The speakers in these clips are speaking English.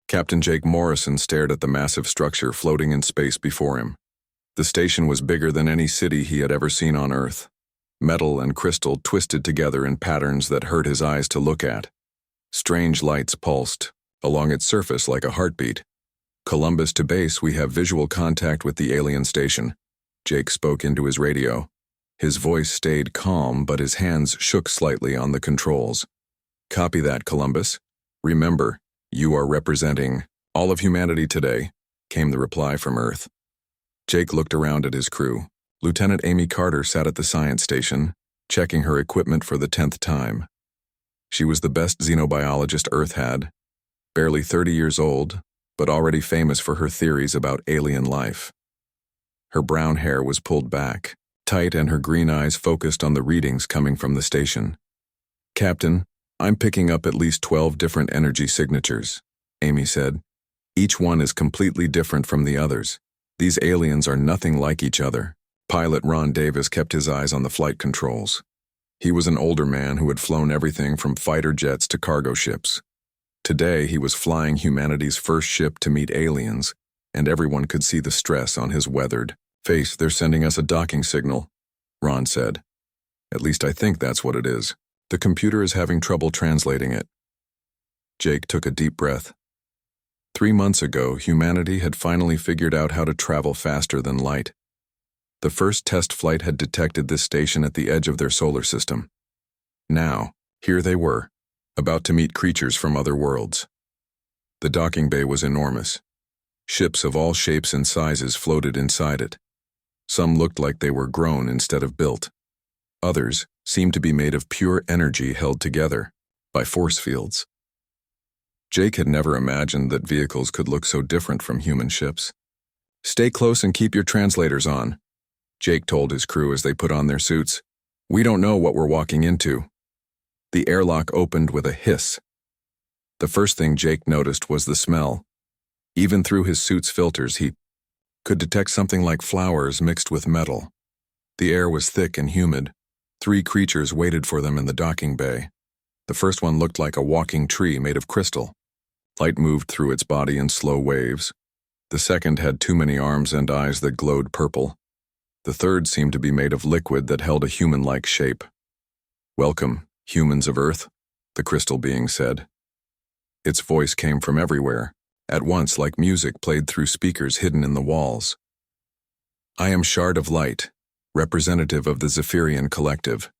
Captain Jake Morrison stared at the massive structure floating in space before him. The station was bigger than any city he had ever seen on Earth. Metal and crystal twisted together in patterns that hurt his eyes to look at. Strange lights pulsed along its surface like a heartbeat. "Columbus to base, we have visual contact with the alien station." Jake spoke into his radio. His voice stayed calm, but his hands shook slightly on the controls. "Copy that, Columbus. Remember, you are representing all of humanity today," came the reply from Earth. Jake looked around at his crew. Lieutenant Amy Carter sat at the science station, checking her equipment for the 10th time. She was the best xenobiologist Earth had, barely 30 years old, but already famous for her theories about alien life. Her brown hair was pulled back, tight, and her green eyes focused on the readings coming from the station. "Captain, I'm picking up at least 12 different energy signatures," Amy said. "Each one is completely different from the others. These aliens are nothing like each other." Pilot Ron Davis kept his eyes on the flight controls. He was an older man who had flown everything from fighter jets to cargo ships. Today, he was flying humanity's first ship to meet aliens, and everyone could see the stress on his weathered face. "They're sending us a docking signal," Ron said. "At least I think that's what it is. The computer is having trouble translating it." Jake took a deep breath. 3 months ago, humanity had finally figured out how to travel faster than light. The first test flight had detected this station at the edge of their solar system. Now, here they were, about to meet creatures from other worlds. The docking bay was enormous. Ships of all shapes and sizes floated inside it. Some looked like they were grown instead of built. Others seemed to be made of pure energy held together by force fields. Jake had never imagined that vehicles could look so different from human ships. "Stay close and keep your translators on," Jake told his crew as they put on their suits. "We don't know what we're walking into." The airlock opened with a hiss. The first thing Jake noticed was the smell. Even through his suit's filters, he could detect something like flowers mixed with metal. The air was thick and humid. 3 creatures waited for them in the docking bay. The first one looked like a walking tree made of crystal. Light moved through its body in slow waves. The second had too many arms and eyes that glowed purple. The third seemed to be made of liquid that held a human-like shape. "Welcome, humans of Earth," the crystal being said. Its voice came from everywhere, at once like music played through speakers hidden in the walls. "I am Shard of Light, representative of the Zephyrian Collective.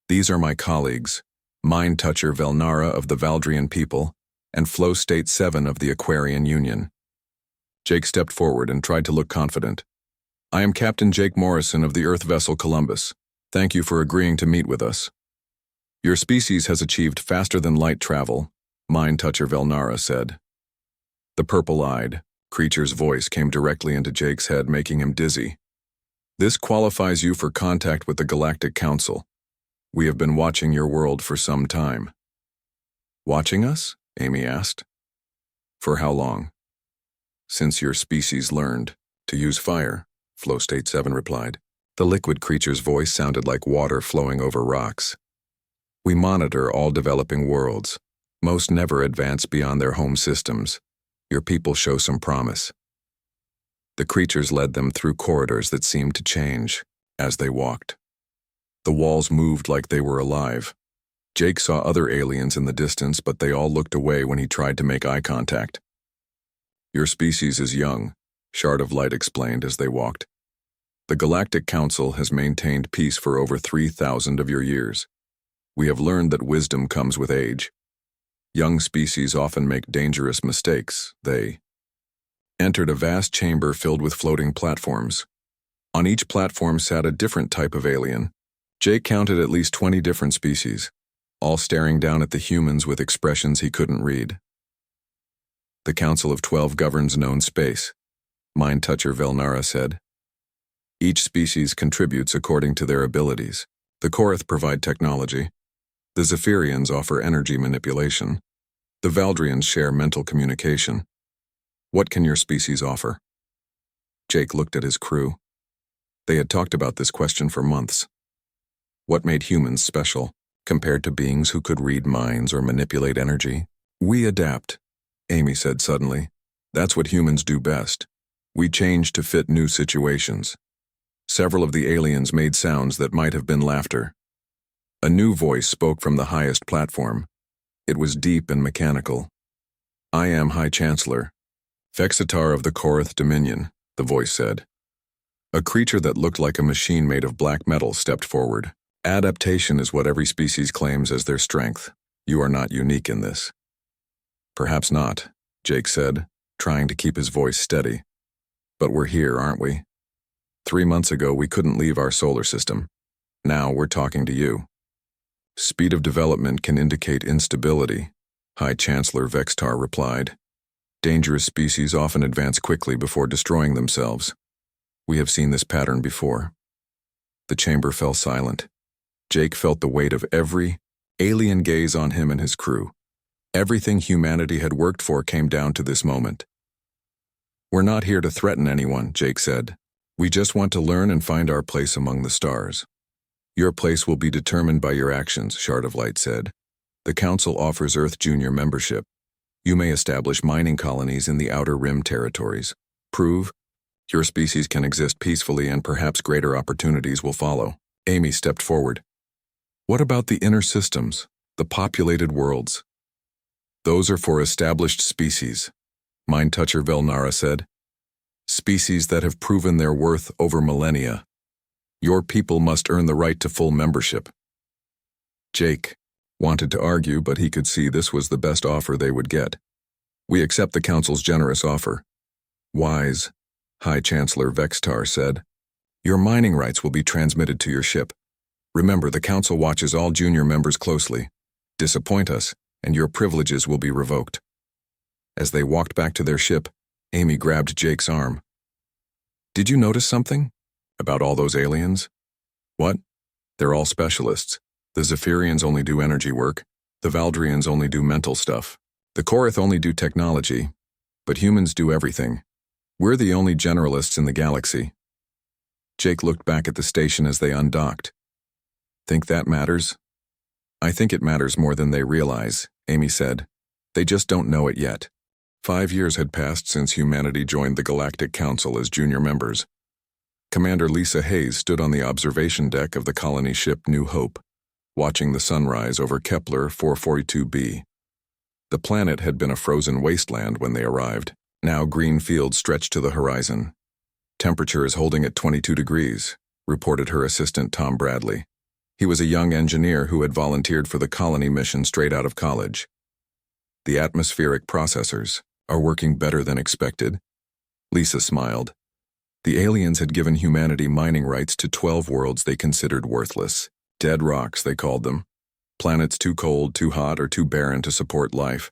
These are my colleagues, Mind Toucher Velnara of the Valdrian people, and Flow State 7 of the Aquarian Union." Jake stepped forward and tried to look confident. "I am Captain Jake Morrison of the Earth vessel Columbus. Thank you for agreeing to meet with us. Your species has achieved faster-than-light travel," Mind Toucher Velnara said. The purple-eyed creature's voice came directly into Jake's head, making him dizzy. "This qualifies you for contact with the Galactic Council. We have been watching your world for some time." "Watching us?" Amy asked. "For how long?" "Since your species learned to use fire," Flow State 7 replied. The liquid creature's voice sounded like water flowing over rocks. "We monitor all developing worlds. Most never advance beyond their home systems. Your people show some promise." The creatures led them through corridors that seemed to change as they walked. The walls moved like they were alive. Jake saw other aliens in the distance, but they all looked away when he tried to make eye contact. "Your species is young," Shard of Light explained as they walked. "The Galactic Council has maintained peace for over 3,000 of your years. We have learned that wisdom comes with age. Young species often make dangerous mistakes. They entered a vast chamber filled with floating platforms. On each platform sat a different type of alien. Jake counted at least 20 different species, all staring down at the humans with expressions he couldn't read. "The Council of 12 governs known space," Mind Toucher Velnara said. "Each species contributes according to their abilities. The Korath provide technology. The Zephyrians offer energy manipulation. The Valdrians share mental communication. What can your species offer?" Jake looked at his crew. They had talked about this question for months. What made humans special, compared to beings who could read minds or manipulate energy? "We adapt," Amy said suddenly. That's what humans do best. We change to fit new situations. Several of the aliens made sounds that might have been laughter. A new voice spoke from the highest platform. It was deep and mechanical. I am High Chancellor, Vexitar of the Korath Dominion, the voice said. A creature that looked like a machine made of black metal stepped forward. Adaptation is what every species claims as their strength. You are not unique in this. Perhaps not, Jake said, trying to keep his voice steady. But we're here, aren't we? 3 months ago, we couldn't leave our solar system. Now we're talking to you. Speed of development can indicate instability, High Chancellor Vextar replied. Dangerous species often advance quickly before destroying themselves. We have seen this pattern before. The chamber fell silent. Jake felt the weight of every alien gaze on him and his crew. Everything humanity had worked for came down to this moment. We're not here to threaten anyone, Jake said. We just want to learn and find our place among the stars. Your place will be determined by your actions, Shard of Light said. The Council offers Earth Junior membership. You may establish mining colonies in the Outer Rim territories. Prove your species can exist peacefully and perhaps greater opportunities will follow. Amy stepped forward. What about the inner systems, the populated worlds? Those are for established species, Mind Toucher Velnara said. Species that have proven their worth over millennia. Your people must earn the right to full membership. Jake wanted to argue, but he could see this was the best offer they would get. We accept the Council's generous offer. Wise, High Chancellor Vextar said. Your mining rights will be transmitted to your ship. Remember, the Council watches all junior members closely. Disappoint us, and your privileges will be revoked. As they walked back to their ship, Amy grabbed Jake's arm. Did you notice something? About all those aliens? What? They're all specialists. The Zephyrians only do energy work. The Valdrians only do mental stuff. The Korath only do technology. But humans do everything. We're the only generalists in the galaxy. Jake looked back at the station as they undocked. Think that matters? I think it matters more than they realize, Amy said. They just don't know it yet. 5 years had passed since humanity joined the Galactic Council as junior members. Commander Lisa Hayes stood on the observation deck of the colony ship New Hope, watching the sunrise over Kepler 442b. The planet had been a frozen wasteland when they arrived. Now green fields stretched to the horizon. Temperature is holding at 22 degrees, reported her assistant Tom Bradley. He was a young engineer who had volunteered for the colony mission straight out of college. The atmospheric processors are working better than expected. Lisa smiled. The aliens had given humanity mining rights to 12 worlds they considered worthless. Dead rocks, they called them. Planets too cold, too hot, or too barren to support life.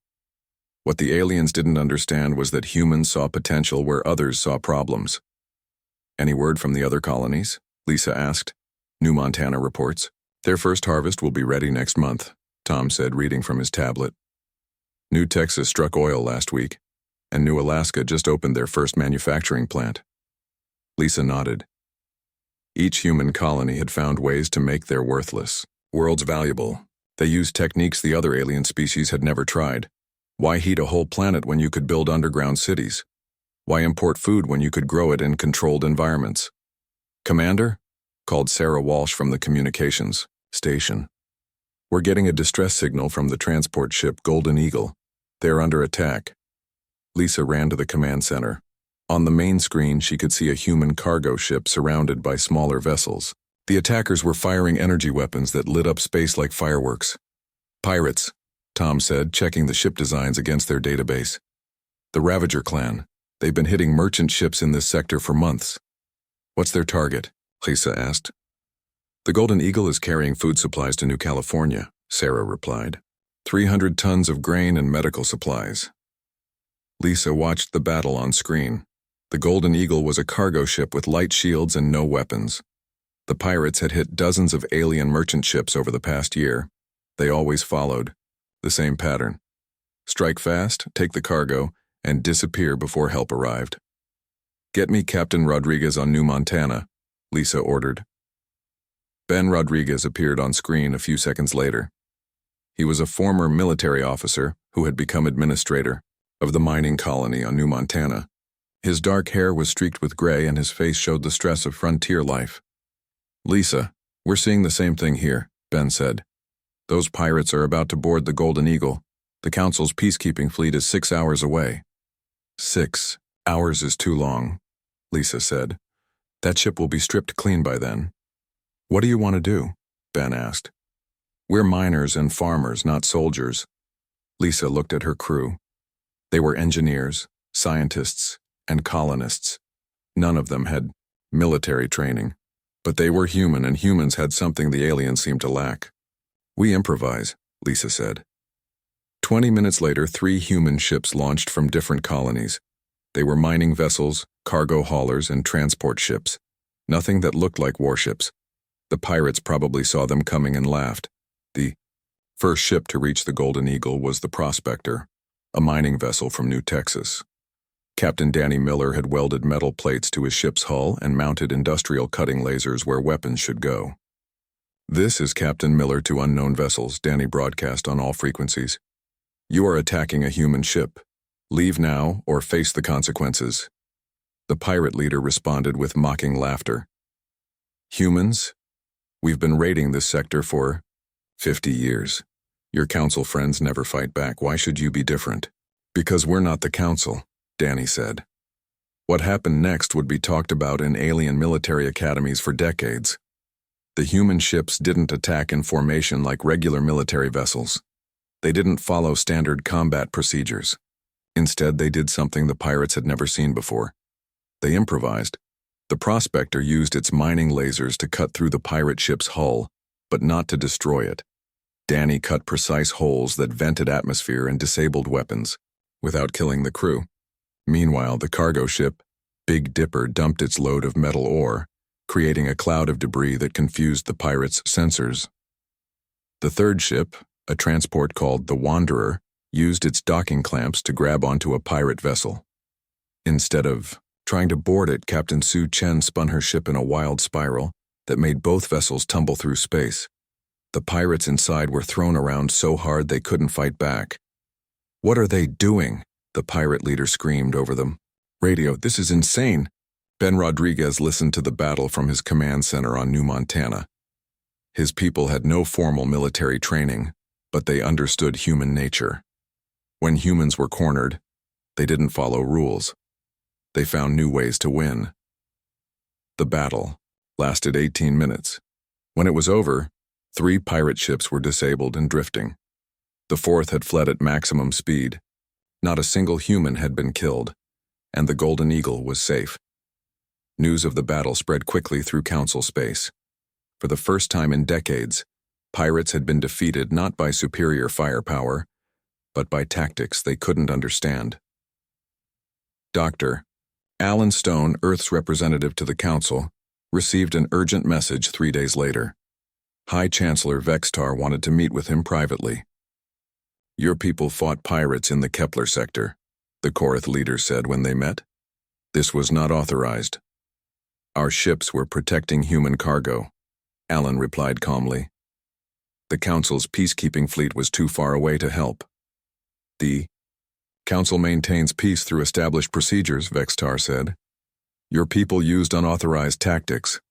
What the aliens didn't understand was that humans saw potential where others saw problems. Any word from the other colonies? Lisa asked. New Montana reports. Their first harvest will be ready next month, Tom said, reading from his tablet. New Texas struck oil last week, and New Alaska just opened their first manufacturing plant. Lisa nodded. Each human colony had found ways to make their worthless worlds valuable. They used techniques the other alien species had never tried. Why heat a whole planet when you could build underground cities? Why import food when you could grow it in controlled environments? Commander? Called Sarah Walsh from the communications station. We're getting a distress signal from the transport ship Golden Eagle. They're under attack. Lisa ran to the command center. On the main screen, she could see a human cargo ship surrounded by smaller vessels. The attackers were firing energy weapons that lit up space like fireworks. Pirates, Tom said, checking the ship designs against their database. The Ravager clan. They've been hitting merchant ships in this sector for months. What's their target? Lisa asked. The Golden Eagle is carrying food supplies to New California, Sarah replied. 300 tons of grain and medical supplies. Lisa watched the battle on screen. The Golden Eagle was a cargo ship with light shields and no weapons. The pirates had hit dozens of alien merchant ships over the past year. They always followed the same pattern. Strike fast, take the cargo, and disappear before help arrived. Get me Captain Rodriguez on New Montana, Lisa ordered. Ben Rodriguez appeared on screen a few seconds later. He was a former military officer who had become administrator. of the mining colony on New Montana. His dark hair was streaked with gray and his face showed the stress of frontier life. "Lisa, we're seeing the same thing here," Ben said. "Those pirates are about to board the Golden Eagle. The Council's peacekeeping fleet is 6 hours away." 6 hours is too long, Lisa said. "That ship will be stripped clean by then." "What do you want to do?" Ben asked. "We're miners and farmers, not soldiers." Lisa looked at her crew. They were engineers, scientists, and colonists. None of them had military training, but they were human, and humans had something the aliens seemed to lack. "We improvise," Lisa said. 20 minutes later, 3 human ships launched from different colonies. They were mining vessels, cargo haulers, and transport ships. Nothing that looked like warships. The pirates probably saw them coming and laughed. The first ship to reach the Golden Eagle was the Prospector, a mining vessel from New Texas. Captain Danny Miller had welded metal plates to his ship's hull and mounted industrial cutting lasers where weapons should go. "This is Captain Miller to unknown vessels," Danny broadcast on all frequencies. "You are attacking a human ship. Leave now or face the consequences." The pirate leader responded with mocking laughter. "Humans? We've been raiding this sector for 50 years. Your council friends never fight back. Why should you be different?" "Because we're not the council," Danny said. What happened next would be talked about in alien military academies for decades. The human ships didn't attack in formation like regular military vessels. They didn't follow standard combat procedures. Instead, they did something the pirates had never seen before. They improvised. The Prospector used its mining lasers to cut through the pirate ship's hull, but not to destroy it. Danny cut precise holes that vented atmosphere and disabled weapons, without killing the crew. Meanwhile, the cargo ship, Big Dipper, dumped its load of metal ore, creating a cloud of debris that confused the pirates' sensors. The third ship, a transport called the Wanderer, used its docking clamps to grab onto a pirate vessel. Instead of trying to board it, Captain Sue Chen spun her ship in a wild spiral that made both vessels tumble through space. The pirates inside were thrown around so hard they couldn't fight back. "What are they doing?" the pirate leader screamed over them. "Radio, this is insane." Ben Rodriguez listened to the battle from his command center on New Montana. His people had no formal military training, but they understood human nature. When humans were cornered, they didn't follow rules. They found new ways to win. The battle lasted 18 minutes. When it was over, 3 pirate ships were disabled and drifting. The 4th had fled at maximum speed. Not a single human had been killed, and the Golden Eagle was safe. News of the battle spread quickly through council space. For the first time in decades, pirates had been defeated not by superior firepower, but by tactics they couldn't understand. Dr. Alan Stone, Earth's representative to the council, received an urgent message 3 days later. High Chancellor Vextar wanted to meet with him privately. "Your people fought pirates in the Kepler sector," the Korath leader said when they met. "This was not authorized." "Our ships were protecting human cargo," Alan replied calmly. "The Council's peacekeeping fleet was too far away to help." "The Council maintains peace through established procedures," Vextar said. "Your people used unauthorized tactics.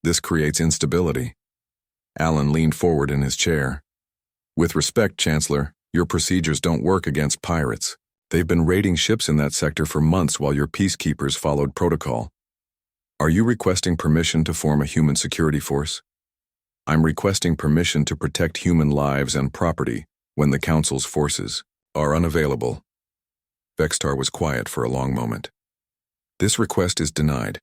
This creates instability." Alan leaned forward in his chair. "With respect, Chancellor, your procedures don't work against pirates. They've been raiding ships in that sector for months while your peacekeepers followed protocol. Are you requesting permission to form a human security force?" "I'm requesting permission to protect human lives and property when the Council's forces are unavailable." Vextar was quiet for a long moment. "This request is denied.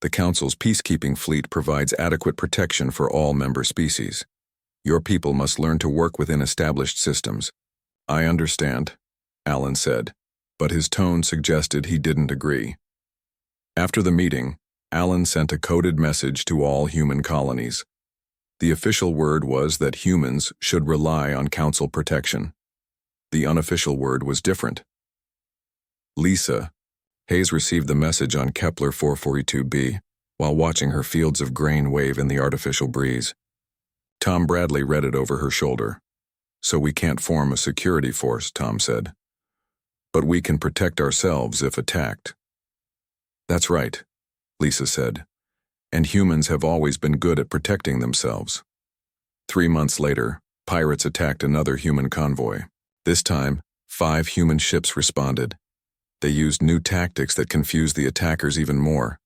The Council's peacekeeping fleet provides adequate protection for all member species. Your people must learn to work within established systems." "I understand," Alan said, but his tone suggested he didn't agree. After the meeting, Alan sent a coded message to all human colonies. The official word was that humans should rely on Council protection. The unofficial word was different. Lisa Hayes received the message on Kepler 442b while watching her fields of grain wave in the artificial breeze. Tom Bradley read it over her shoulder. "So we can't form a security force," Tom said. but we can protect ourselves if attacked. That's right, Lisa said. And humans have always been good at protecting themselves. 3 months later, pirates attacked another human convoy. This time, 5 human ships responded. They used new tactics that confused the attackers even more.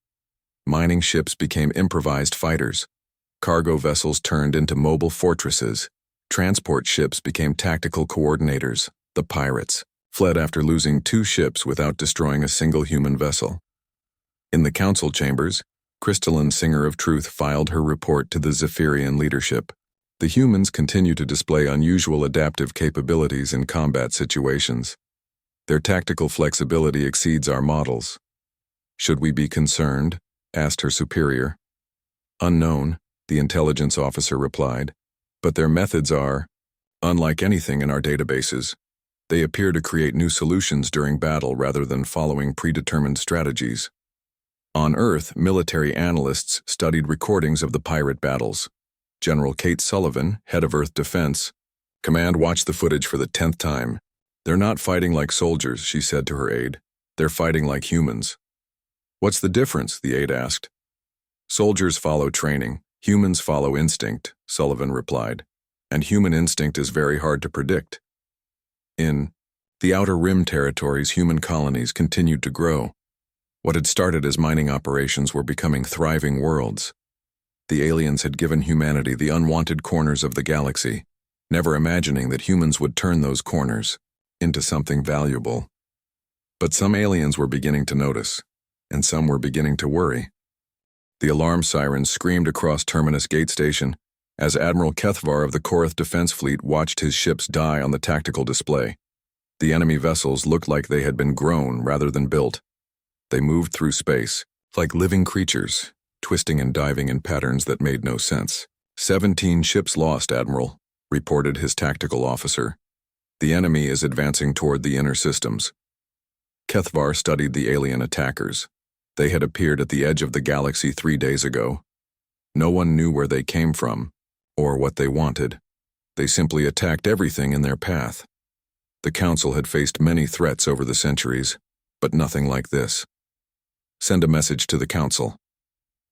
Mining ships became improvised fighters. Cargo vessels turned into mobile fortresses. Transport ships became tactical coordinators. The pirates fled after losing 2 ships without destroying a single human vessel. In the council chambers, Crystalline Singer of Truth filed her report to the Zephyrian leadership. The humans continue to display unusual adaptive capabilities in combat situations. Their tactical flexibility exceeds our models. Should we be concerned? Asked her superior. Unknown, the intelligence officer replied, but their methods are unlike anything in our databases. They appear to create new solutions during battle rather than following predetermined strategies. On Earth, military analysts studied recordings of the pirate battles. General Kate Sullivan, head of Earth Defense, Command watched the footage for the 10th time. They're not fighting like soldiers, she said to her aide. They're fighting like humans. What's the difference? The aide asked. Soldiers follow training, humans follow instinct, Sullivan replied. And human instinct is very hard to predict. In the Outer Rim territories, human colonies continued to grow. What had started as mining operations were becoming thriving worlds. The aliens had given humanity the unwanted corners of the galaxy, never imagining that humans would turn those corners into something valuable. But some aliens were beginning to notice, and some were beginning to worry. The alarm sirens screamed across Terminus Gate Station as Admiral Kethvar of the Korath Defense Fleet watched his ships die on the tactical display. The enemy vessels looked like they had been grown rather than built. They moved through space, like living creatures, twisting and diving in patterns that made no sense. 17 ships lost, Admiral, reported his tactical officer. The enemy is advancing toward the inner systems. Kethvar studied the alien attackers. They had appeared at the edge of the galaxy 3 days ago. No one knew where they came from, or what they wanted. They simply attacked everything in their path. The Council had faced many threats over the centuries, but nothing like this. Send a message to the Council,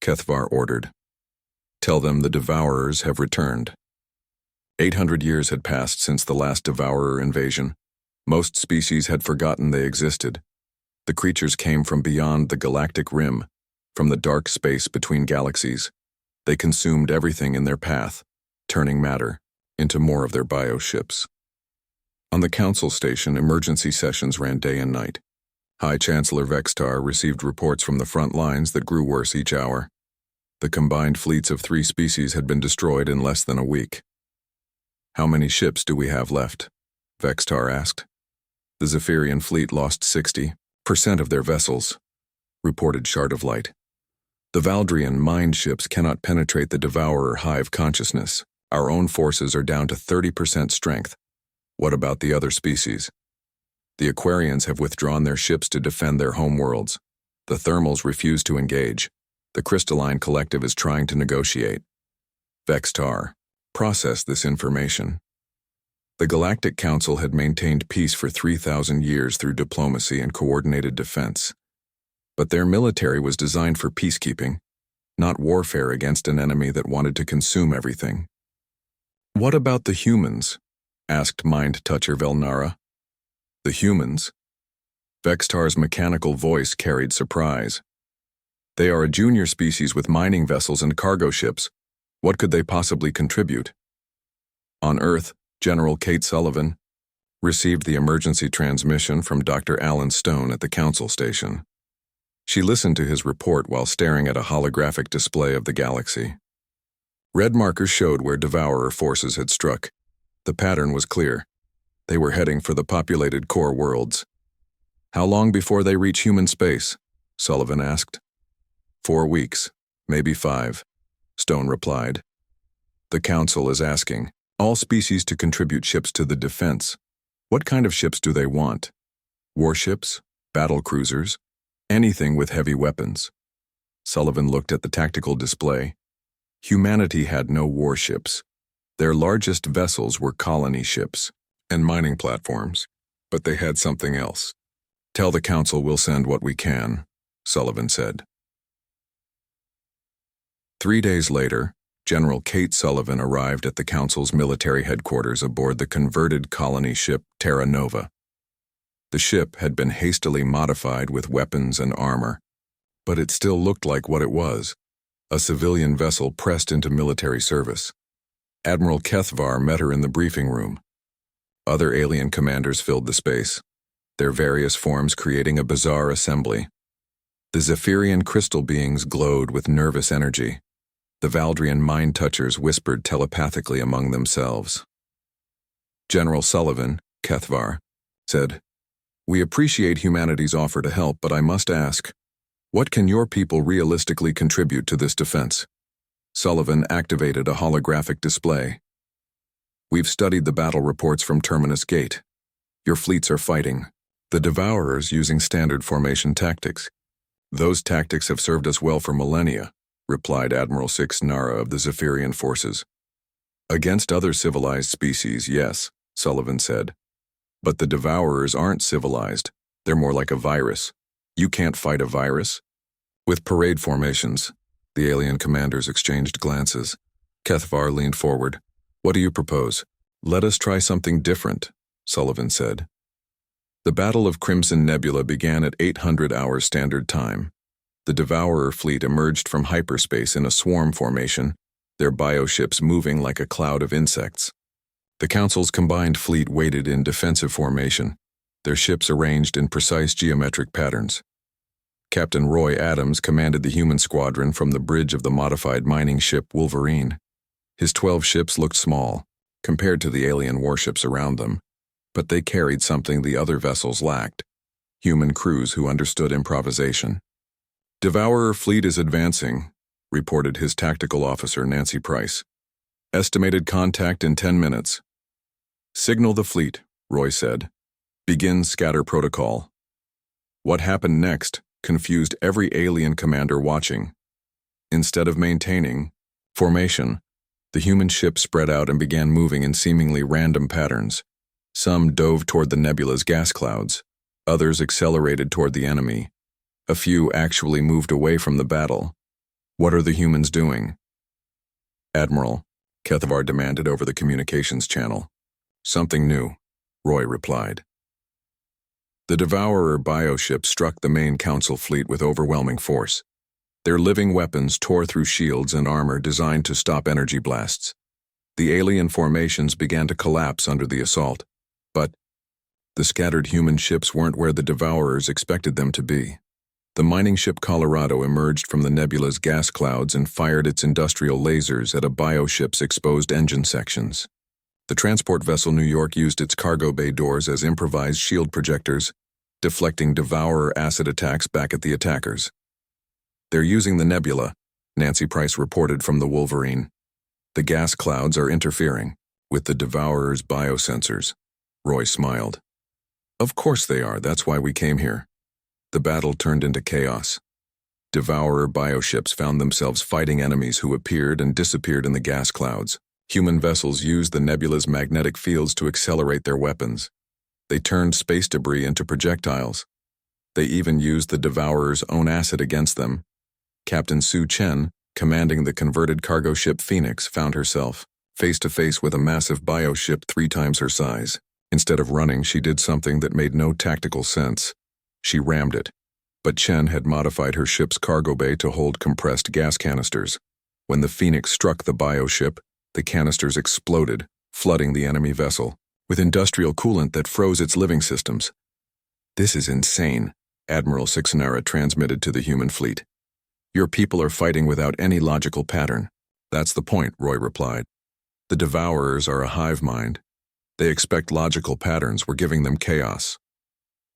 Kethvar ordered. Tell them the Devourers have returned. 800 years had passed since the last Devourer invasion. Most species had forgotten they existed. The creatures came from beyond the galactic rim, from the dark space between galaxies. They consumed everything in their path, turning matter into more of their bioships. On the Council station, emergency sessions ran day and night. High Chancellor Vextar received reports from the front lines that grew worse each hour. The combined fleets of 3 species had been destroyed in less than a week. How many ships do we have left? Vextar asked. The Zephyrian fleet lost 60% of their vessels, reported Shard of Light. The Valdrian mine ships cannot penetrate the Devourer hive consciousness. Our own forces are down to 30% strength. What about the other species? The Aquarians have withdrawn their ships to defend their homeworlds. The Thermals refuse to engage. The Crystalline Collective is trying to negotiate. Vextar, process this information. The Galactic Council had maintained peace for 3,000 years through diplomacy and coordinated defense. But their military was designed for peacekeeping, not warfare against an enemy that wanted to consume everything. What about the humans? Asked Mind Toucher Velnara. The humans? Vextar's mechanical voice carried surprise. They are a junior species with mining vessels and cargo ships. What could they possibly contribute? On Earth, General Kate Sullivan received the emergency transmission from Dr. Alan Stone at the Council station. She listened to his report while staring at a holographic display of the galaxy. Red markers showed where Devourer forces had struck. The pattern was clear. They were heading for the populated core worlds. How long before they reach human space? Sullivan asked. 4 weeks, maybe 5, Stone replied. The Council is asking all species to contribute ships to the defense. What kind of ships do they want? Warships? Battle cruisers? Anything with heavy weapons. Sullivan looked at the tactical display. Humanity had no warships. Their largest vessels were colony ships and mining platforms, but they had something else. Tell the council we'll send what we can, Sullivan said. 3 days later, General Kate Sullivan arrived at the council's military headquarters aboard the converted colony ship Terra Nova. The ship had been hastily modified with weapons and armor, but it still looked like what it was, a civilian vessel pressed into military service. Admiral Kethvar met her in the briefing room. Other alien commanders filled the space, their various forms creating a bizarre assembly. The Zephyrian crystal beings glowed with nervous energy. The Valdrian mind-touchers whispered telepathically among themselves. General Sullivan, Kethvar, said, "We appreciate humanity's offer to help, but I must ask, what can your people realistically contribute to this defense?" Sullivan activated a holographic display. "We've studied the battle reports from Terminus Gate. Your fleets are fighting the Devourers using standard formation tactics. Those tactics have served us well for millennia," replied Admiral Six Nara of the Zephyrian forces. "Against other civilized species, yes," Sullivan said. "But the Devourers aren't civilized. They're more like a virus. You can't fight a virus?" With parade formations, the alien commanders exchanged glances. Kethvar leaned forward. "What do you propose?" "Let us try something different," Sullivan said. The Battle of Crimson Nebula began at 800 hours standard time. The Devourer fleet emerged from hyperspace in a swarm formation, their bioships moving like a cloud of insects. The Council's combined fleet waited in defensive formation, their ships arranged in precise geometric patterns. Captain Roy Adams commanded the human squadron from the bridge of the modified mining ship Wolverine. His 12 ships looked small, compared to the alien warships around them, but they carried something the other vessels lacked: human crews who understood improvisation. "Devourer fleet is advancing," reported his tactical officer Nancy Price. "Estimated contact in 10 minutes. "Signal the fleet," Roy said. "Begin scatter protocol." What happened next confused every alien commander watching. Instead of maintaining formation, the human ship spread out and began moving in seemingly random patterns. Some dove toward the nebula's gas clouds, others accelerated toward the enemy. A few actually moved away from the battle. "What are the humans doing?" "Admiral," Kethvar demanded over the communications channel. "Something new," Roy replied. The Devourer bioship struck the main Council fleet with overwhelming force. Their living weapons tore through shields and armor designed to stop energy blasts. The alien formations began to collapse under the assault, but the scattered human ships weren't where the Devourers expected them to be. The mining ship Colorado emerged from the nebula's gas clouds and fired its industrial lasers at a bioship's exposed engine sections. The transport vessel New York used its cargo bay doors as improvised shield projectors, deflecting Devourer acid attacks back at the attackers. "They're using the nebula," Nancy Price reported from the Wolverine. "The gas clouds are interfering with the Devourer's biosensors." Roy smiled. "Of course they are, that's why we came here." The battle turned into chaos. Devourer bioships found themselves fighting enemies who appeared and disappeared in the gas clouds. Human vessels used the nebula's magnetic fields to accelerate their weapons. They turned space debris into projectiles. They even used the Devourer's own acid against them. Captain Su Chen, commanding the converted cargo ship Phoenix, found herself face-to-face with a massive bioship 3 times her size. Instead of running, she did something that made no tactical sense. She rammed it, but Chen had modified her ship's cargo bay to hold compressed gas canisters. When the Phoenix struck the bioship, the canisters exploded, flooding the enemy vessel with industrial coolant that froze its living systems. "This is insane," Admiral Sixnara transmitted to the human fleet. "Your people are fighting without any logical pattern." "That's the point," Roy replied. "The Devourers are a hive mind. They expect logical patterns. We're giving them chaos."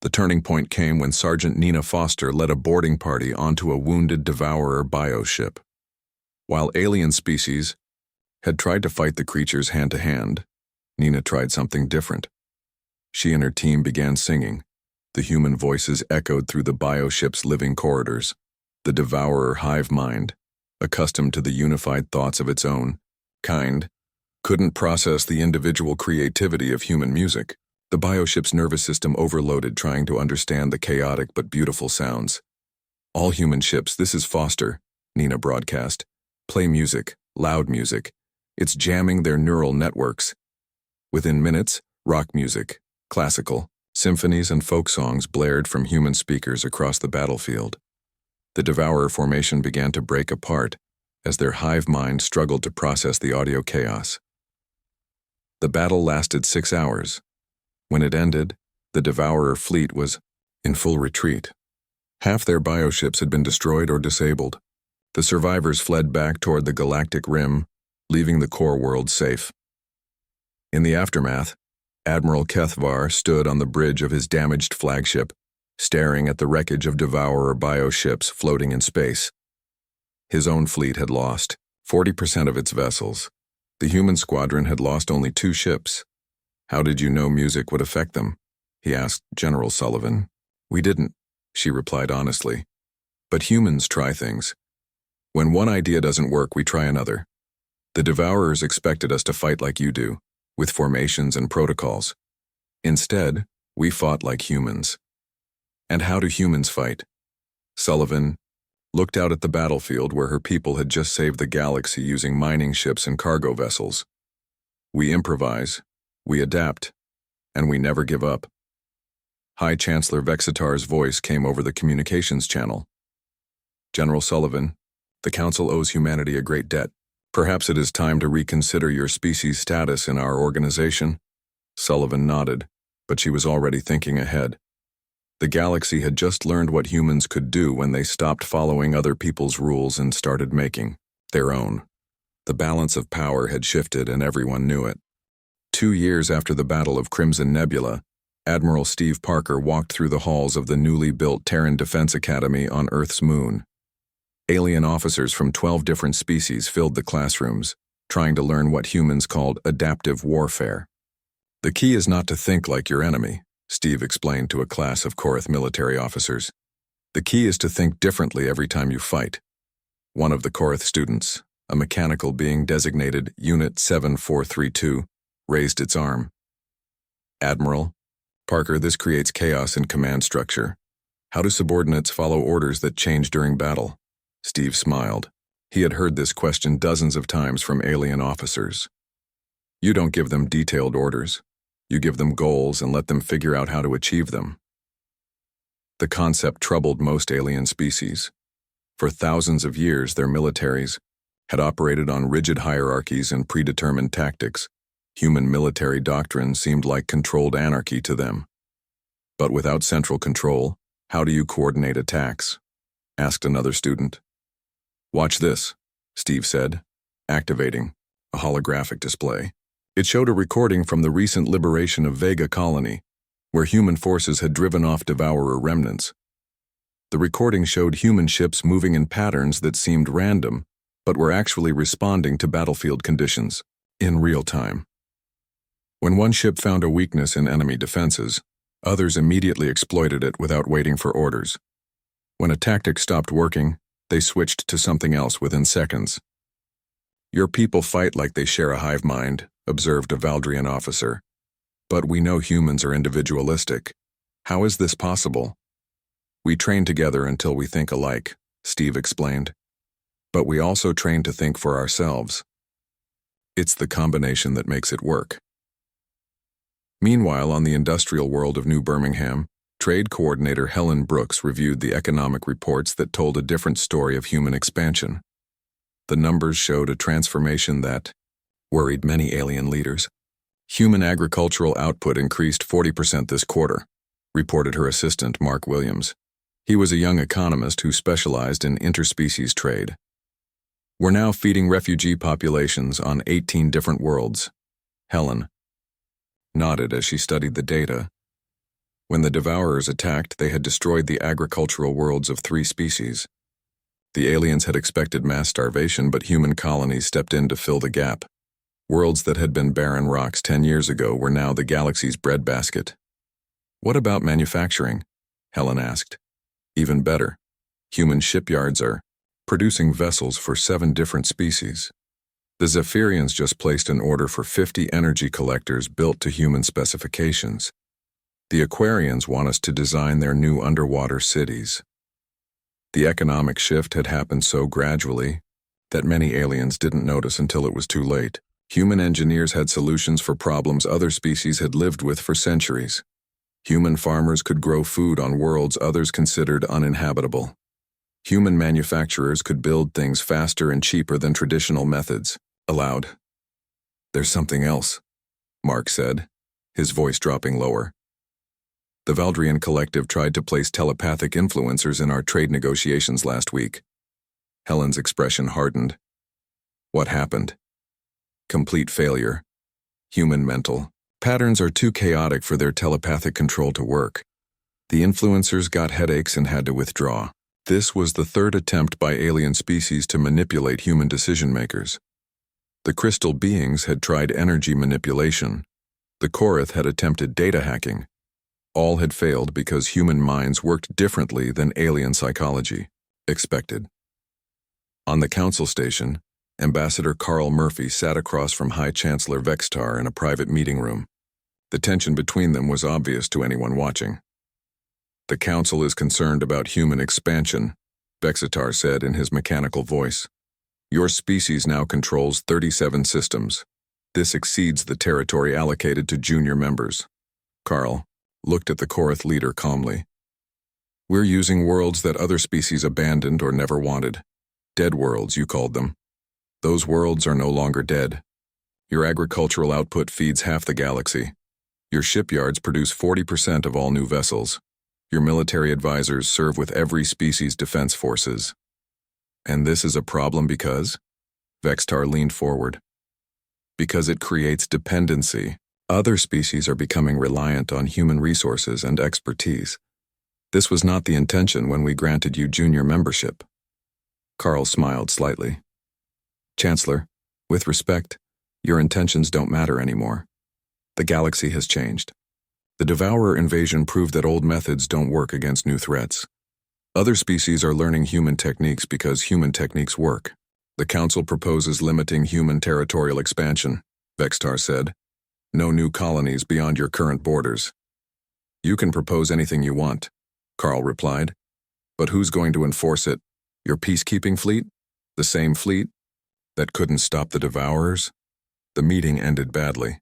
The turning point came when Sergeant Nina Foster led a boarding party onto a wounded Devourer bioship. While alien species had tried to fight the creatures hand-to-hand, Nina tried something different. She and her team began singing. The human voices echoed through the bioship's living corridors. The Devourer hive mind, accustomed to the unified thoughts of its own kind, couldn't process the individual creativity of human music. The bioship's nervous system overloaded trying to understand the chaotic but beautiful sounds. All human ships, this is Foster, Nina broadcast. Play music, loud music. It's jamming their neural networks. Within minutes, rock music, classical, symphonies and folk songs blared from human speakers across the battlefield. The Devourer formation began to break apart as their hive mind struggled to process the audio chaos. The battle lasted 6 hours. When it ended, the Devourer fleet was in full retreat. Half their bioships had been destroyed or disabled. The survivors fled back toward the galactic rim, leaving the core world safe. In the aftermath, Admiral Kethvar stood on the bridge of his damaged flagship, staring at the wreckage of Devourer bioships floating in space. His own fleet had lost 40% of its vessels. The human squadron had lost only 2 ships. "How did you know music would affect them?" he asked General Sullivan. "We didn't," she replied honestly. "But humans try things. When one idea doesn't work, we try another. The Devourers expected us to fight like you do, with formations and protocols. Instead, we fought like humans." "And how do humans fight?" Sullivan looked out at the battlefield where her people had just saved the galaxy using mining ships and cargo vessels. "We improvise, we adapt, and we never give up." High Chancellor Vexitar's voice came over the communications channel. "General Sullivan, the Council owes humanity a great debt. Perhaps it is time to reconsider your species' status in our organization." Sullivan nodded, but she was already thinking ahead. The galaxy had just learned what humans could do when they stopped following other people's rules and started making their own. The balance of power had shifted and everyone knew it. 2 years after the Battle of Crimson Nebula, Admiral Steve Parker walked through the halls of the newly built Terran Defense Academy on Earth's moon. Alien officers from 12 different species filled the classrooms, trying to learn what humans called adaptive warfare. "The key is not to think like your enemy," Steve explained to a class of Korath military officers. "The key is to think differently every time you fight." One of the Korath students, a mechanical being designated Unit 7432, raised its arm. "Admiral, Parker, this creates chaos in command structure. How do subordinates follow orders that change during battle?" Steve smiled. He had heard this question dozens of times from alien officers. "You don't give them detailed orders. You give them goals and let them figure out how to achieve them." The concept troubled most alien species. For thousands of years, their militaries had operated on rigid hierarchies and predetermined tactics. Human military doctrine seemed like controlled anarchy to them. "But without central control, how do you coordinate attacks?" asked another student. "Watch this," Steve said, activating a holographic display. It showed a recording from the recent liberation of Vega Colony, where human forces had driven off Devourer remnants. The recording showed human ships moving in patterns that seemed random, but were actually responding to battlefield conditions in real time. When one ship found a weakness in enemy defenses, others immediately exploited it without waiting for orders. When a tactic stopped working, they switched to something else within seconds. "Your people fight like they share a hive mind," observed a Valdrian officer. "But we know humans are individualistic. How is this possible?" "We train together until we think alike," Steve explained. "But we also train to think for ourselves. It's the combination that makes it work." Meanwhile, on the industrial world of New Birmingham, Trade Coordinator Helen Brooks reviewed the economic reports that told a different story of human expansion. The numbers showed a transformation that worried many alien leaders. "Human agricultural output increased 40% this quarter," reported her assistant, Mark Williams. He was a young economist who specialized in interspecies trade. "We're now feeding refugee populations on 18 different worlds." Helen nodded as she studied the data. When the Devourers attacked, they had destroyed the agricultural worlds of 3 species. The aliens had expected mass starvation, but human colonies stepped in to fill the gap. Worlds that had been barren rocks 10 years ago were now the galaxy's breadbasket. "What about manufacturing?" Helen asked. "Even better. Human shipyards are producing vessels for 7 different species. The Zephyrians just placed an order for 50 energy collectors built to human specifications. The Aquarians want us to design their new underwater cities. The economic shift had happened so gradually that many aliens didn't notice until it was too late. Human engineers had solutions for problems other species had lived with for centuries. Human farmers could grow food on worlds others considered uninhabitable. Human manufacturers could build things faster and cheaper than traditional methods allowed. "There's something else," Mark said, his voice dropping lower. "The Valdrian Collective tried to place telepathic influencers in our trade negotiations last week." Helen's expression hardened. "What happened?" "Complete failure. Human mental patterns are too chaotic for their telepathic control to work. The influencers got headaches and had to withdraw." This was the third attempt by alien species to manipulate human decision-makers. The crystal beings had tried energy manipulation. The Korath had attempted data hacking. All had failed because human minds worked differently than alien psychology expected. On the council station, Ambassador Carl Murphy sat across from High Chancellor Vextar in a private meeting room. The tension between them was obvious to anyone watching. "The council is concerned about human expansion," Vextar said in his mechanical voice. "Your species now controls 37 systems. This exceeds the territory allocated to junior members." Carl looked at the Korath leader calmly. "We're using worlds that other species abandoned or never wanted. Dead worlds, you called them. Those worlds are no longer dead. Your agricultural output feeds half the galaxy. Your shipyards produce 40% of all new vessels. Your military advisors serve with every species' defense forces. And this is a problem because?" Vextar leaned forward. "Because it creates dependency. Other species are becoming reliant on human resources and expertise. This was not the intention when we granted you junior membership." Carl smiled slightly. "Chancellor, with respect, your intentions don't matter anymore. The galaxy has changed. The Devourer invasion proved that old methods don't work against new threats. Other species are learning human techniques because human techniques work. The Council proposes limiting human territorial expansion," Vextar said. "No new colonies beyond your current borders." "You can propose anything you want," Carl replied. "But who's going to enforce it? Your peacekeeping fleet? The same fleet that couldn't stop the Devourers?" The meeting ended badly.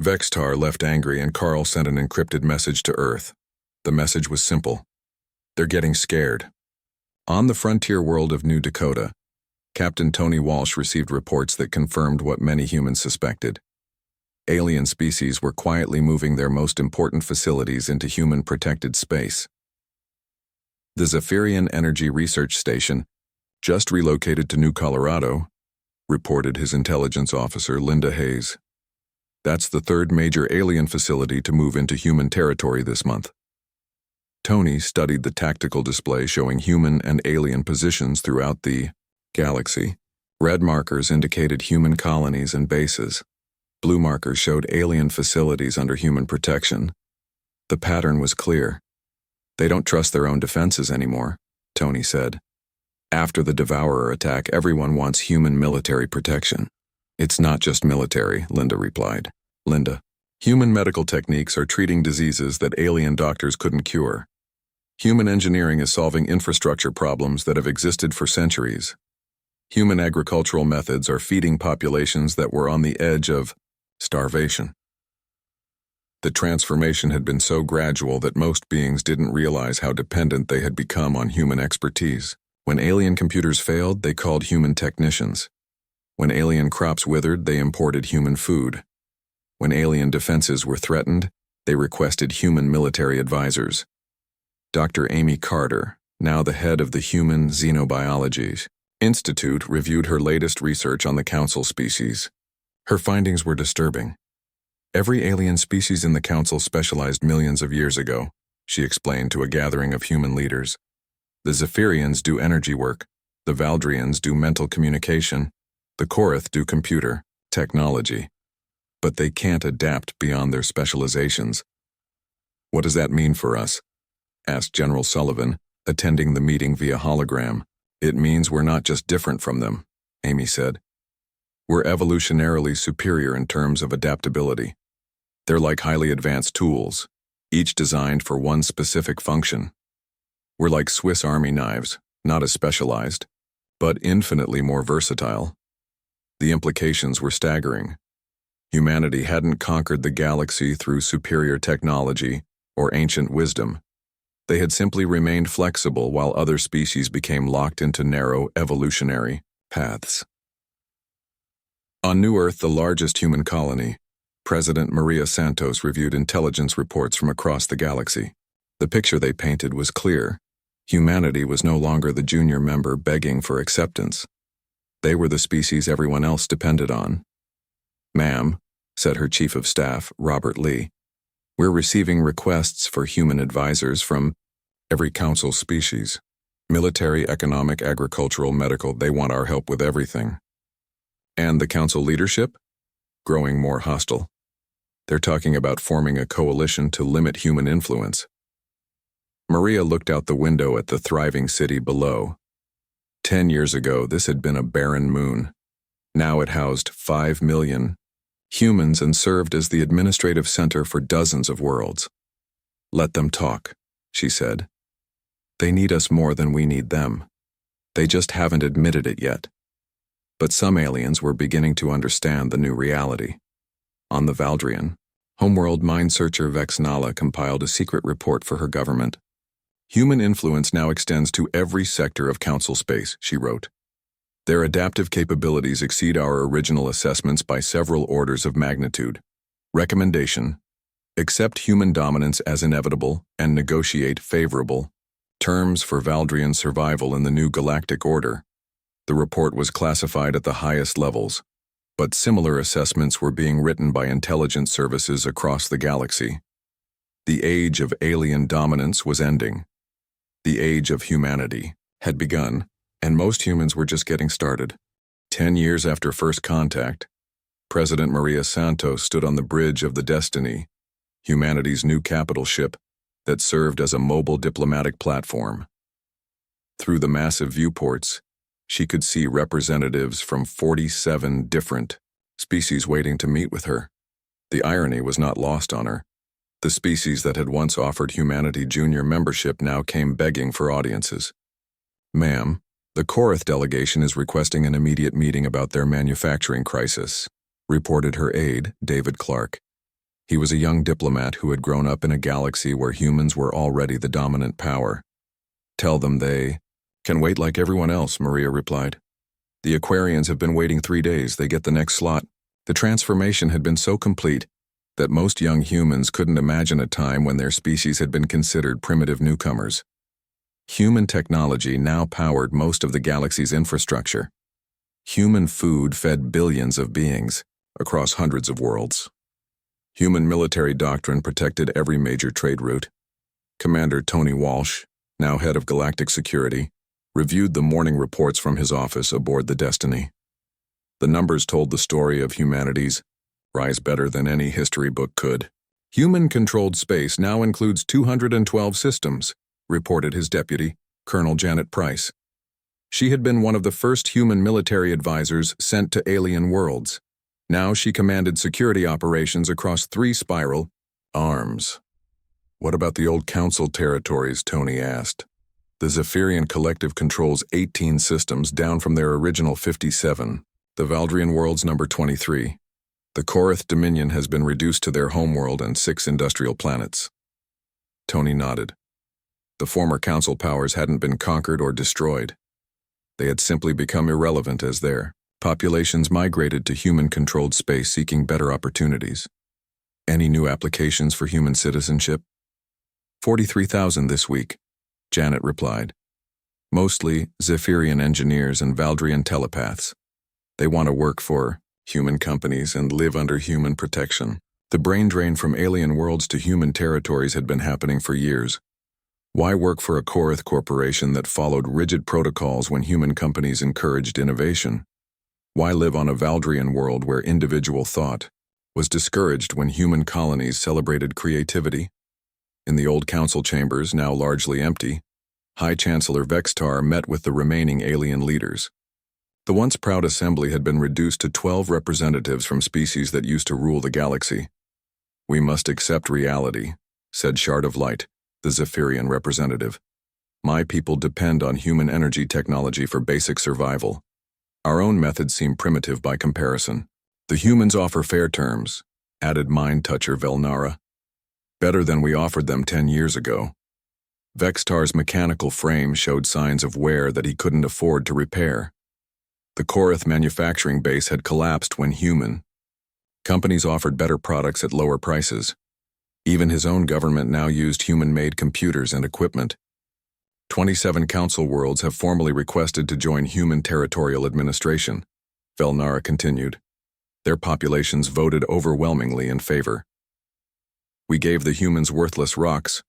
Vextar left angry and Carl sent an encrypted message to Earth. The message was simple. "They're getting scared." On the frontier world of New Dakota, Captain Tony Walsh received reports that confirmed what many humans suspected. Alien species were quietly moving their most important facilities into human-protected space. The Zephyrian Energy Research Station, just relocated to New Colorado, reported his intelligence officer Linda Hayes. That's the third major alien facility to move into human territory this month. Tony studied the tactical display showing human and alien positions throughout the galaxy. Red markers indicated human colonies and bases. Blue markers showed alien facilities under human protection. The pattern was clear. "They don't trust their own defenses anymore," Tony said. "After the Devourer attack, everyone wants human military protection." "It's not just military," Linda replied. "Linda, human medical techniques are treating diseases that alien doctors couldn't cure. Human engineering is solving infrastructure problems that have existed for centuries. Human agricultural methods are feeding populations that were on the edge of starvation." The transformation had been so gradual that most beings didn't realize how dependent they had become on human expertise. When alien computers failed, they called human technicians. When alien crops withered, they imported human food. When alien defenses were threatened, they requested human military advisors. Dr. Amy Carter, now the head of the Human Xenobiology Institute, reviewed her latest research on the Council species. Her findings were disturbing. "Every alien species in the Council specialized millions of years ago," she explained to a gathering of human leaders. "The Zephyrians do energy work, the Valdrians do mental communication, the Korath do computer technology. But they can't adapt beyond their specializations." "What does that mean for us?" asked General Sullivan, attending the meeting via hologram. "It means we're not just different from them," Amy said. "We're evolutionarily superior in terms of adaptability. They're like highly advanced tools. each designed for one specific function. We're like Swiss Army knives, not as specialized, but infinitely more versatile. The implications were staggering. Humanity hadn't conquered the galaxy through superior technology or ancient wisdom. They had simply remained flexible while other species became locked into narrow evolutionary paths. On New Earth, the largest human colony, President Maria Santos reviewed intelligence reports from across the galaxy. The picture they painted was clear. Humanity was no longer the junior member begging for acceptance. They were the species everyone else depended on. "Ma'am," said her chief of staff, Robert Lee, "we're receiving requests for human advisors from every council species. Military, economic, agricultural, medical, they want our help with everything." And the council leadership? Growing more hostile. They're talking about forming a coalition to limit human influence. Maria looked out the window at the thriving city below. 10 years ago, this had been a barren moon. Now it housed 5 million humans and served as the administrative center for dozens of worlds. "Let them talk," she said. "They need us more than we need them. They just haven't admitted it yet." But some aliens were beginning to understand the new reality. On the Valdrian, homeworld mind searcher Vex Nala compiled a secret report for her government. "Human influence now extends to every sector of council space," she wrote. "Their adaptive capabilities exceed our original assessments by several orders of magnitude. Recommendation: accept human dominance as inevitable and negotiate favorable terms for Valdrian survival in the new galactic order." The report was classified at the highest levels, but similar assessments were being written by intelligence services across the galaxy. The age of alien dominance was ending. The age of humanity had begun, and most humans were just getting started. 10 years after first contact, President Maria Santos stood on the bridge of the Destiny, humanity's new capital ship that served as a mobile diplomatic platform. Through the massive viewports, she could see representatives from 47 different species waiting to meet with her. The irony was not lost on her. The species that had once offered humanity junior membership now came begging for audiences. "Ma'am, the Korath delegation is requesting an immediate meeting about their manufacturing crisis," reported her aide, David Clark. He was a young diplomat who had grown up in a galaxy where humans were already the dominant power. "Tell them they can wait like everyone else," Maria replied. "The Aquarians have been waiting 3 days. They get the next slot." The transformation had been so complete that most young humans couldn't imagine a time when their species had been considered primitive newcomers. Human technology now powered most of the galaxy's infrastructure. Human food fed billions of beings across hundreds of worlds. Human military doctrine protected every major trade route. Commander Tony Walsh, now head of galactic security, reviewed the morning reports from his office aboard the Destiny. The numbers told the story of humanity's rise better than any history book could. "Human-controlled space now includes 212 systems," reported his deputy, Colonel Janet Price. She had been one of the first human military advisors sent to alien worlds. Now she commanded security operations across 3 spiral arms. "What about the old council territories?" Tony asked. "The Zephyrian Collective controls 18 systems, down from their original 57. The Valdrian world's number 23. The Korath Dominion has been reduced to their homeworld and 6 industrial planets." Tony nodded. The former council powers hadn't been conquered or destroyed. They had simply become irrelevant as their populations migrated to human-controlled space seeking better opportunities. "Any new applications for human citizenship?" 43,000 this week, Janet replied. "Mostly Zephyrian engineers and Valdrian telepaths. They want to work for human companies and live under human protection." The brain drain from alien worlds to human territories had been happening for years. Why work for a Korath corporation that followed rigid protocols when human companies encouraged innovation? Why live on a Valdrian world where individual thought was discouraged when human colonies celebrated creativity? In the old council chambers, now largely empty, High Chancellor Vextar met with the remaining alien leaders. The once proud assembly had been reduced to 12 representatives from species that used to rule the galaxy. "We must accept reality," said Shard of Light, the Zephyrian representative. My people depend on human energy technology for basic survival. Our own methods seem primitive by comparison. The humans offer fair terms, added Mind Toucher Velnara. Better than we offered them 10 years ago. Vextar's mechanical frame showed signs of wear that he couldn't afford to repair. The Korath manufacturing base had collapsed when human. Companies offered better products at lower prices. Even his own government now used human-made computers and equipment. 27 council worlds have formally requested to join human territorial administration, Velnara continued. Their populations voted overwhelmingly in favor. We gave the humans worthless rocks,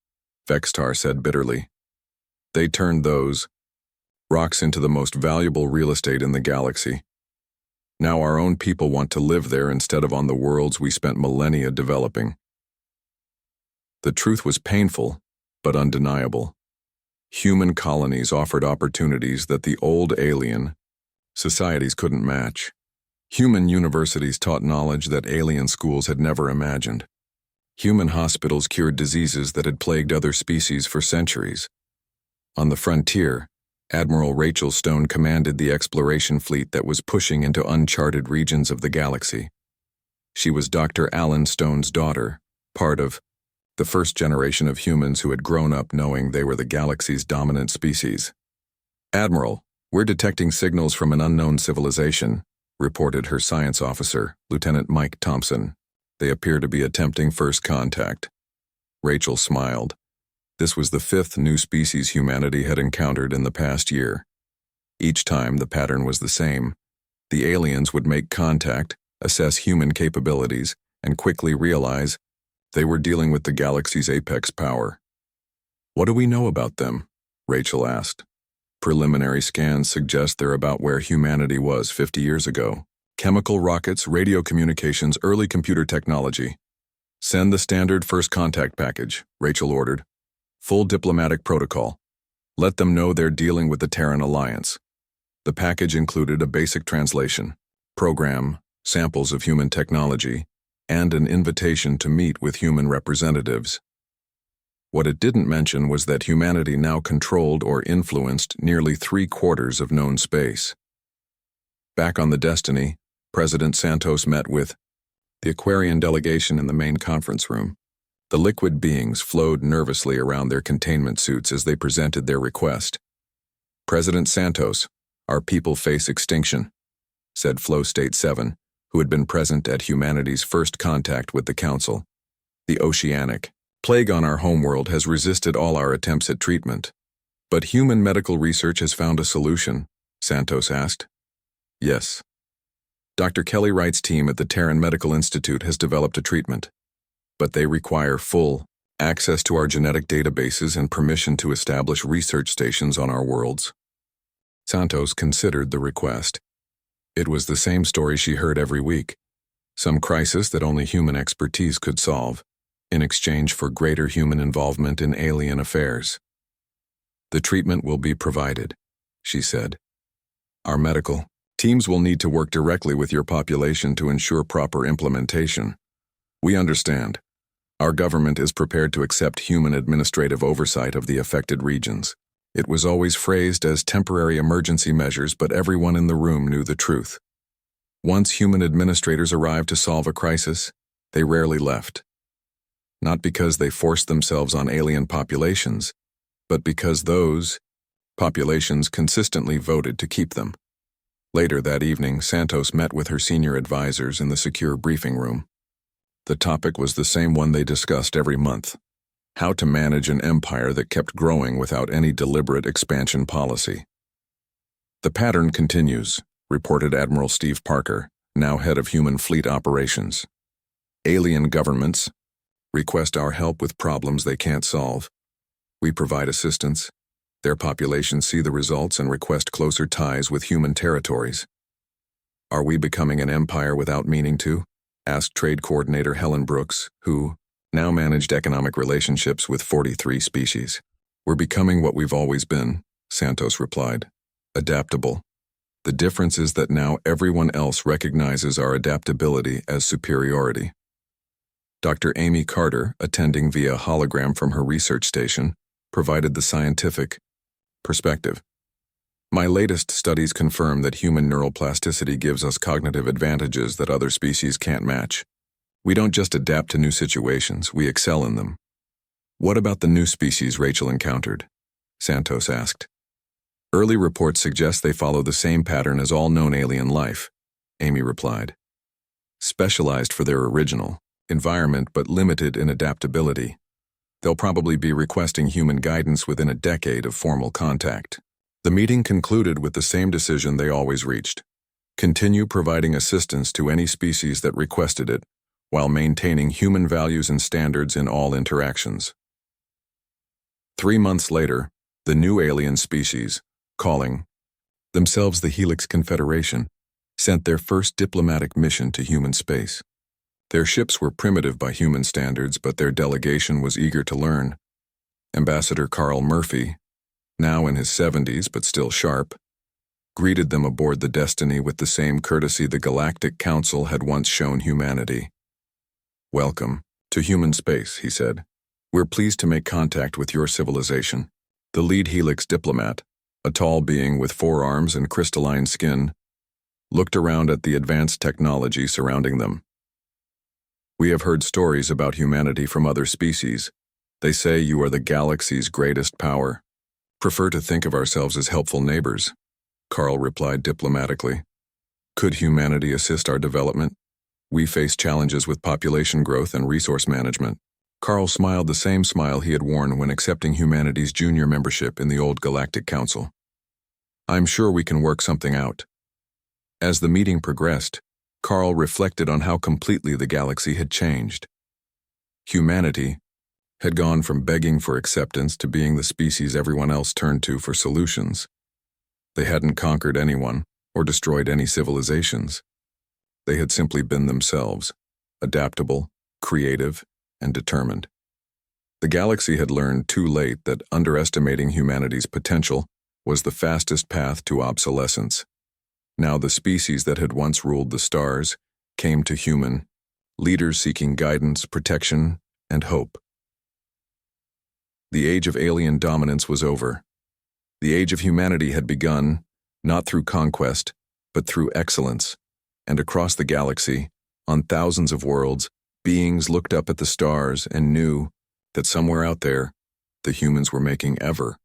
Vextar said bitterly. They turned those rocks into the most valuable real estate in the galaxy. Now our own people want to live there instead of on the worlds we spent millennia developing. The truth was painful, but undeniable. Human colonies offered opportunities that the old alien societies couldn't match. Human universities taught knowledge that alien schools had never imagined. Human hospitals cured diseases that had plagued other species for centuries. On the frontier, Admiral Rachel Stone commanded the exploration fleet that was pushing into uncharted regions of the galaxy. She was Dr. Alan Stone's daughter, part of the first generation of humans who had grown up knowing they were the galaxy's dominant species. Admiral, we're detecting signals from an unknown civilization, reported her science officer, Lieutenant Mike Thompson. They appear to be attempting first contact. Rachel smiled. This was the 5th new species humanity had encountered in the past year. Each time the pattern was the same. The aliens would make contact, assess human capabilities, and quickly realize they were dealing with the galaxy's apex power. What do we know about them? Rachel asked. Preliminary scans suggest they're about where humanity was 50 years ago. Chemical rockets, radio communications, early computer technology. Send the standard first contact package, Rachel ordered. Full diplomatic protocol. Let them know they're dealing with the Terran Alliance. The package included a basic translation, program, samples of human technology, and an invitation to meet with human representatives. What it didn't mention was that humanity now controlled or influenced nearly 3/4 of known space. Back on the Destiny, President Santos met with the Aquarian delegation in the main conference room. The liquid beings flowed nervously around their containment suits as they presented their request. President Santos, our people face extinction, said Flow State 7, who had been present at humanity's first contact with the Council. The oceanic plague on our homeworld has resisted all our attempts at treatment. But human medical research has found a solution, Santos asked. Yes. Dr. Kelly Wright's team at the Terran Medical Institute has developed a treatment, but they require full access to our genetic databases and permission to establish research stations on our worlds. Santos considered the request. It was the same story she heard every week, some crisis that only human expertise could solve, in exchange for greater human involvement in alien affairs. The treatment will be provided, she said. Our medical teams will need to work directly with your population to ensure proper implementation. We understand. Our government is prepared to accept human administrative oversight of the affected regions. It was always phrased as temporary emergency measures, but everyone in the room knew the truth. Once human administrators arrived to solve a crisis, they rarely left. Not because they forced themselves on alien populations, but because those populations consistently voted to keep them. Later that evening, Santos met with her senior advisors in the secure briefing room. The topic was the same one they discussed every month: how to manage an empire that kept growing without any deliberate expansion policy. The pattern continues, reported Admiral Steve Parker, now head of Human Fleet Operations. Alien governments request our help with problems they can't solve. We provide assistance. Their populations see the results and request closer ties with human territories. Are we becoming an empire without meaning to? Asked Trade Coordinator Helen Brooks, who now managed economic relationships with 43 species. We're becoming what we've always been, Santos replied. Adaptable. The difference is that now everyone else recognizes our adaptability as superiority. Dr. Amy Carter, attending via hologram from her research station, provided the scientific perspective. My latest studies confirm that human neuroplasticity gives us cognitive advantages that other species can't match. We don't just adapt to new situations, we excel in them. What about the new species Rachel encountered? Santos asked. Early reports suggest they follow the same pattern as all known alien life, Amy replied. Specialized for their original environment but limited in adaptability. They'll probably be requesting human guidance within a decade of formal contact. The meeting concluded with the same decision they always reached. Continue providing assistance to any species that requested it, while maintaining human values and standards in all interactions. 3 months later, the new alien species, calling themselves the Helix Confederation, sent their first diplomatic mission to human space. Their ships were primitive by human standards, but their delegation was eager to learn. Ambassador Carl Murphy, now in his 70s but still sharp, greeted them aboard the Destiny with the same courtesy the Galactic Council had once shown humanity. "Welcome to human space," he said. "We're pleased to make contact with your civilization." The lead Helix diplomat, a tall being with 4 arms and crystalline skin, looked around at the advanced technology surrounding them. "We have heard stories about humanity from other species. They say you are the galaxy's greatest power. Prefer to think of ourselves as helpful neighbors," Carl replied diplomatically. "Could humanity assist our development? We face challenges with population growth and resource management." Carl smiled the same smile he had worn when accepting humanity's junior membership in the old Galactic Council. "I'm sure we can work something out." As the meeting progressed, Carl reflected on how completely the galaxy had changed. Humanity had gone from begging for acceptance to being the species everyone else turned to for solutions. They hadn't conquered anyone or destroyed any civilizations. They had simply been themselves, adaptable, creative, and determined. The galaxy had learned too late that underestimating humanity's potential was the fastest path to obsolescence. Now the species that had once ruled the stars came to human, leaders seeking guidance, protection, and hope. The age of alien dominance was over. The age of humanity had begun, not through conquest, but through excellence, and across the galaxy, on thousands of worlds, beings looked up at the stars and knew that somewhere out there, the humans were making ever